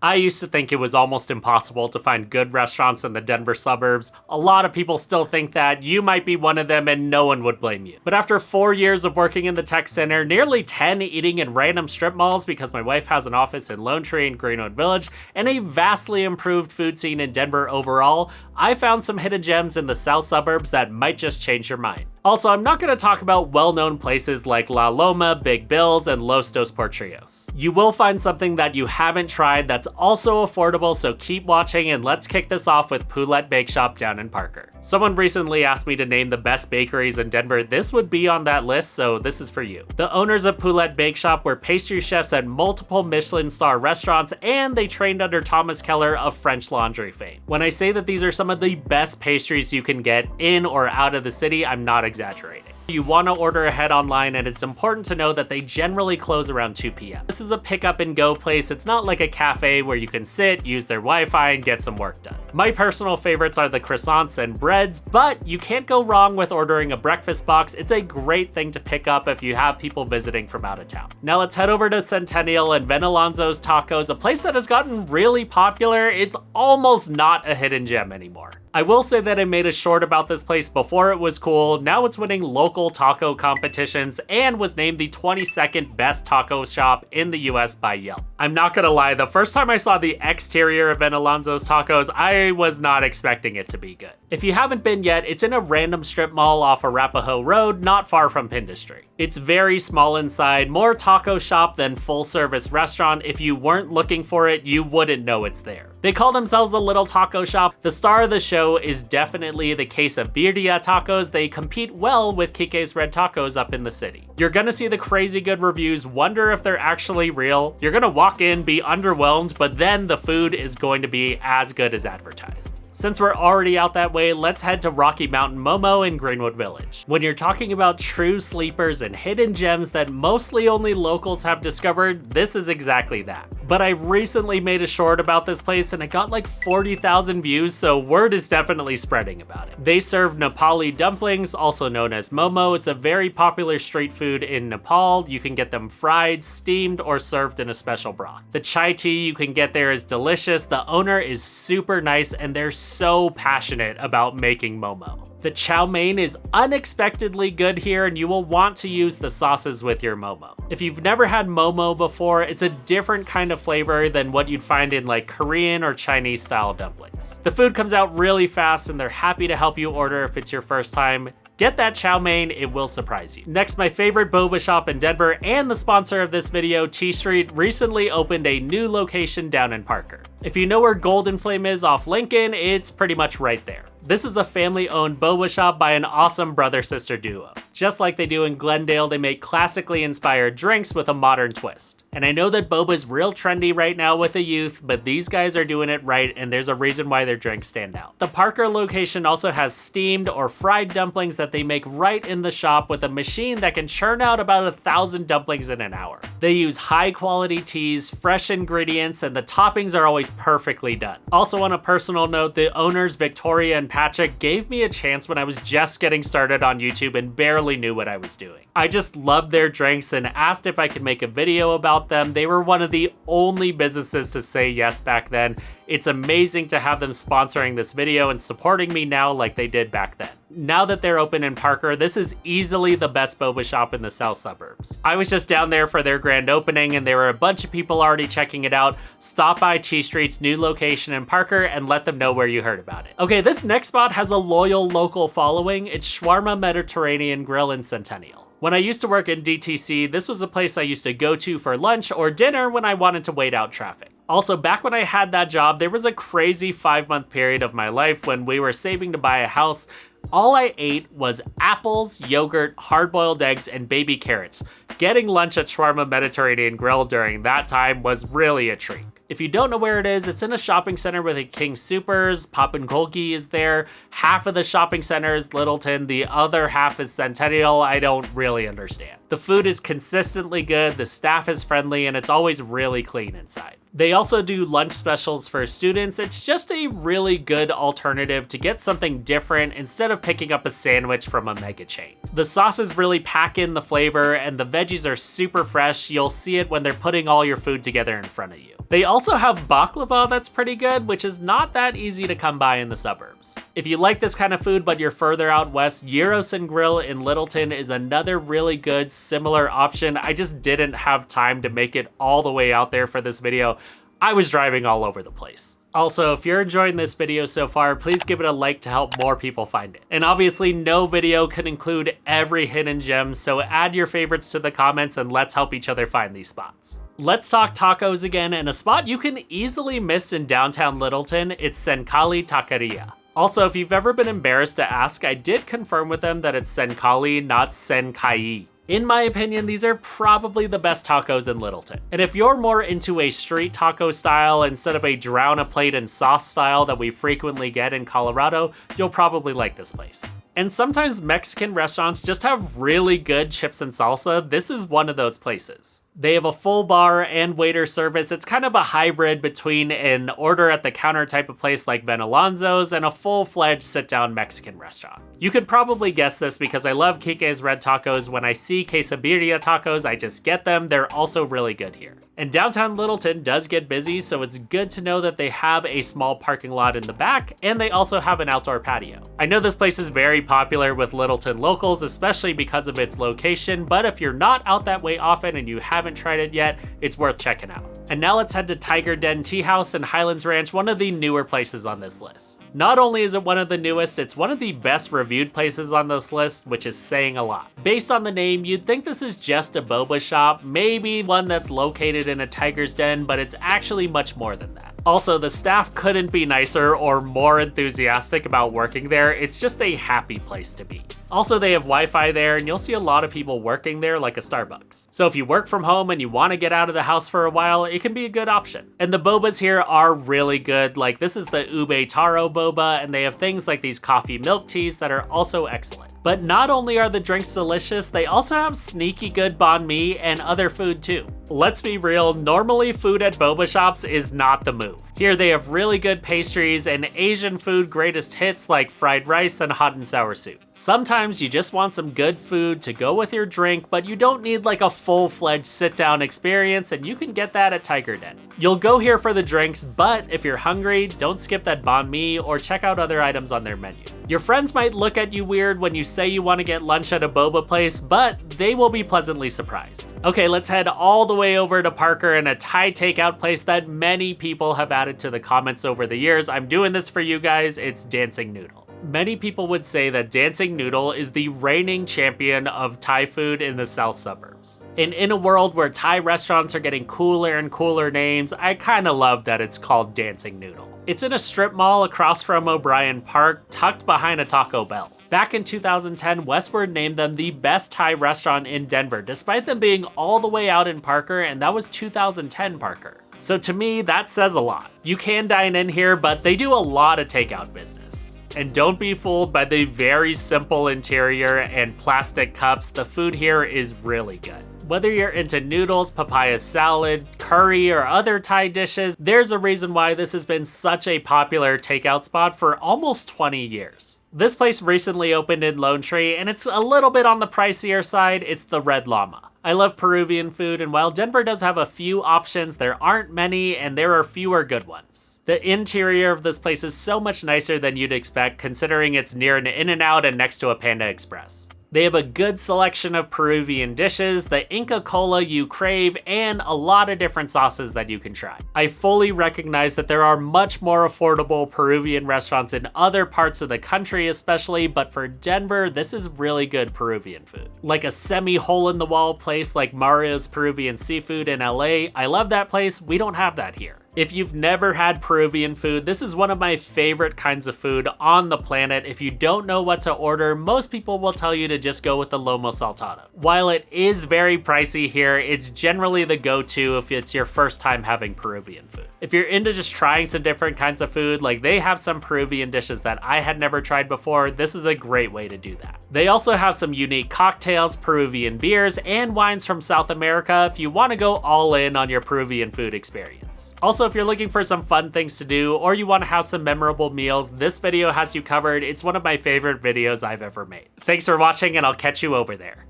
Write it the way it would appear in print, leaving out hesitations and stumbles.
I used to think it was almost impossible to find good restaurants in the Denver suburbs. A lot of people still think that. You might be one of them and no one would blame you. But after 4 years of working in the tech center, nearly 10 eating in random strip malls because my wife has an office in Lone Tree and Greenwood Village, and a vastly improved food scene in Denver overall, I found some hidden gems in the south suburbs that might just change your mind. Also, I'm not going to talk about well-known places like La Loma, Big Bill's, and Los Dos Portillos. You will find something that you haven't tried that's also affordable, so keep watching and let's kick this off with Poulette Bakeshop down in Parker. Someone recently asked me to name the best bakeries in Denver. This would be on that list, so this is for you. The owners of Poulette Bakeshop were pastry chefs at multiple Michelin star restaurants, and they trained under Thomas Keller of French Laundry fame. When I say that these are some of the best pastries you can get in or out of the city, I'm not exaggerating. You want to order ahead online, and it's important to know that they generally close around 2 p.m. This is a pick up and go place. It's not like a cafe where you can sit, use their Wi-Fi, and get some work done. My personal favorites are the croissants and breads, but you can't go wrong with ordering a breakfast box. It's a great thing to pick up if you have people visiting from out of town. Now let's head over to Centennial and Venalonzo's Tacos, a place that has gotten really popular. It's almost not a hidden gem anymore. I will say that I made a short about this place before it was cool. Now it's winning local taco competitions and was named the 22nd best taco shop in the US by Yelp. I'm not gonna lie, the first time I saw the exterior of Venalonzo's Tacos, I was not expecting it to be good. If you haven't been yet, it's in a random strip mall off Arapahoe Road, not far from Pindustry. It's very small inside, more taco shop than full service restaurant. If you weren't looking for it, you wouldn't know it's there. They call themselves a little taco shop. The star of the show is definitely the case of birria tacos. They compete well with Kike's Red Tacos up in the city. You're gonna see the crazy good reviews, wonder if they're actually real. You're gonna walk in, be underwhelmed, but then the food is going to be as good as advertised. Since we're already out that way, let's head to Rocky Mountain Momo in Greenwood Village. When you're talking about true sleepers and hidden gems that mostly only locals have discovered, this is exactly that. But I recently made a short about this place and it got like 40,000 views, so word is definitely spreading about it. They serve Nepali dumplings, also known as momo. It's a very popular street food in Nepal. You can get them fried, steamed, or served in a special broth. The chai tea you can get there is delicious. The owner is super nice and they're so passionate about making momo. The chow mein is unexpectedly good here, and you will want to use the sauces with your momo. If you've never had momo before, it's a different kind of flavor than what you'd find in like Korean or Chinese style dumplings. The food comes out really fast and they're happy to help you order if it's your first time. Get that chow mein, it will surprise you. Next, my favorite boba shop in Denver and the sponsor of this video, T Street, recently opened a new location down in Parker. If you know where Golden Flame is off Lincoln, it's pretty much right there. This is a family-owned boba shop by an awesome brother-sister duo. Just like they do in Glendale, they make classically inspired drinks with a modern twist. And I know that boba's real trendy right now with the youth, but these guys are doing it right, and there's a reason why their drinks stand out. The Parker location also has steamed or fried dumplings that they make right in the shop with a machine that can churn out about 1,000 dumplings in an hour. They use high-quality teas, fresh ingredients, and the toppings are always perfectly done. Also, on a personal note, the owners, Victoria and Patrick, gave me a chance when I was just getting started on YouTube and barely knew what I was doing. I just loved their drinks and asked if I could make a video about them. They were one of the only businesses to say yes back then. It's amazing to have them sponsoring this video and supporting me now like they did back then. Now that they're open in Parker, this is easily the best boba shop in the south suburbs. I was just down there for their grand opening and there were a bunch of people already checking it out. Stop by T Street's new location in Parker and let them know where you heard about it. Okay, this next spot has a loyal local following. It's Shawarma Mediterranean Grill in Centennial. When I used to work in DTC, this was a place I used to go to for lunch or dinner when I wanted to wait out traffic. Also, back when I had that job, there was a crazy 5-month period of my life when we were saving to buy a house. All I ate was apples, yogurt, hard-boiled eggs, and baby carrots. Getting lunch at Shawarma Mediterranean Grill during that time was really a treat. If you don't know where it is, it's in a shopping center with a King Soopers. Papankolki is there. Half of the shopping center is Littleton. The other half is Centennial. I don't really understand. The food is consistently good, the staff is friendly, and it's always really clean inside. They also do lunch specials for students. It's just a really good alternative to get something different instead of picking up a sandwich from a mega chain. The sauces really pack in the flavor, and the veggies are super fresh. You'll see it when they're putting all your food together in front of you. They also have baklava that's pretty good, which is not that easy to come by in the suburbs. If you like this kind of food but you're further out west, Gyros and Grill in Littleton is another really good similar option. I just didn't have time to make it all the way out there for this video. I was driving all over the place. Also, if you're enjoying this video so far, please give it a like to help more people find it. And obviously, no video can include every hidden gem, so add your favorites to the comments and let's help each other find these spots. Let's talk tacos again, and a spot you can easily miss in downtown Littleton, it's Senali Tacoria. Also, if you've ever been embarrassed to ask, I did confirm with them that it's Senali, not Senkai. In my opinion, these are probably the best tacos in Littleton. And if you're more into a street taco style instead of a drown a plate in sauce style that we frequently get in Colorado, you'll probably like this place. And sometimes Mexican restaurants just have really good chips and salsa. This is one of those places. They have a full bar and waiter service. It's kind of a hybrid between an order at the counter type of place like Ben Alonzo's and a full-fledged sit-down Mexican restaurant. You could probably guess this because I love Quique's Red Tacos. When I see quesabirria tacos, I just get them. They're also really good here. And downtown Littleton does get busy, so it's good to know that they have a small parking lot in the back, and they also have an outdoor patio. I know this place is very popular with Littleton locals, especially because of its location, but if you're not out that way often and you haven't tried it yet, it's worth checking out. And now let's head to Tiger Den Tea House in Highlands Ranch, one of the newer places on this list. Not only is it one of the newest, it's one of the best reviewed places on this list, which is saying a lot. Based on the name, you'd think this is just a boba shop, maybe one that's located in a tiger's den, but it's actually much more than that. Also, the staff couldn't be nicer or more enthusiastic about working there. It's just a happy place to be. Also, they have Wi-Fi there, and you'll see a lot of people working there like a Starbucks. So if you work from home and you want to get out of the house for a while, it can be a good option. And the bobas here are really good. Like, this is the ube taro boba, and they have things like these coffee milk teas that are also excellent. But not only are the drinks delicious, they also have sneaky good banh mi and other food too. Let's be real, normally food at boba shops is not the move. Here they have really good pastries and Asian food greatest hits like fried rice and hot and sour soup. Sometimes you just want some good food to go with your drink, but you don't need like a full-fledged sit-down experience, and you can get that at Tiger Den. You'll go here for the drinks, but if you're hungry, don't skip that banh mi or check out other items on their menu. Your friends might look at you weird when you say you want to get lunch at a boba place, but they will be pleasantly surprised. Okay, let's head all the way over to Parker and a Thai takeout place that many people have added to the comments over the years. I'm doing this for you guys, it's Dancing Noodle. Many people would say that Dancing Noodle is the reigning champion of Thai food in the South Suburbs. And in a world where Thai restaurants are getting cooler and cooler names, I kinda love that it's called Dancing Noodle. It's in a strip mall across from O'Brien Park, tucked behind a Taco Bell. Back in 2010, Westward named them the best Thai restaurant in Denver, despite them being all the way out in Parker, and that was 2010 Parker. So to me, that says a lot. You can dine in here, but they do a lot of takeout business. And don't be fooled by the very simple interior and plastic cups. The food here is really good. Whether you're into noodles, papaya salad, curry, or other Thai dishes, there's a reason why this has been such a popular takeout spot for almost 20 years. This place recently opened in Lone Tree, and it's a little bit on the pricier side. It's the Red Llama. I love Peruvian food, and while Denver does have a few options, there aren't many, and there are fewer good ones. The interior of this place is so much nicer than you'd expect, considering it's near an In-N-Out and next to a Panda Express. They have a good selection of Peruvian dishes, the Inca Cola you crave, and a lot of different sauces that you can try. I fully recognize that there are much more affordable Peruvian restaurants in other parts of the country especially, but for Denver, this is really good Peruvian food. Like a semi-hole-in-the-wall place like Mario's Peruvian Seafood in LA, I love that place, we don't have that here. If you've never had Peruvian food, this is one of my favorite kinds of food on the planet. If you don't know what to order, most people will tell you to just go with the lomo saltado. While it is very pricey here, it's generally the go-to if it's your first time having Peruvian food. If you're into just trying some different kinds of food, like they have some Peruvian dishes that I had never tried before, this is a great way to do that. They also have some unique cocktails, Peruvian beers, and wines from South America if you want to go all in on your Peruvian food experience. Also, if you're looking for some fun things to do or you want to have some memorable meals, this video has you covered. It's one of my favorite videos I've ever made. Thanks for watching, and I'll catch you over there.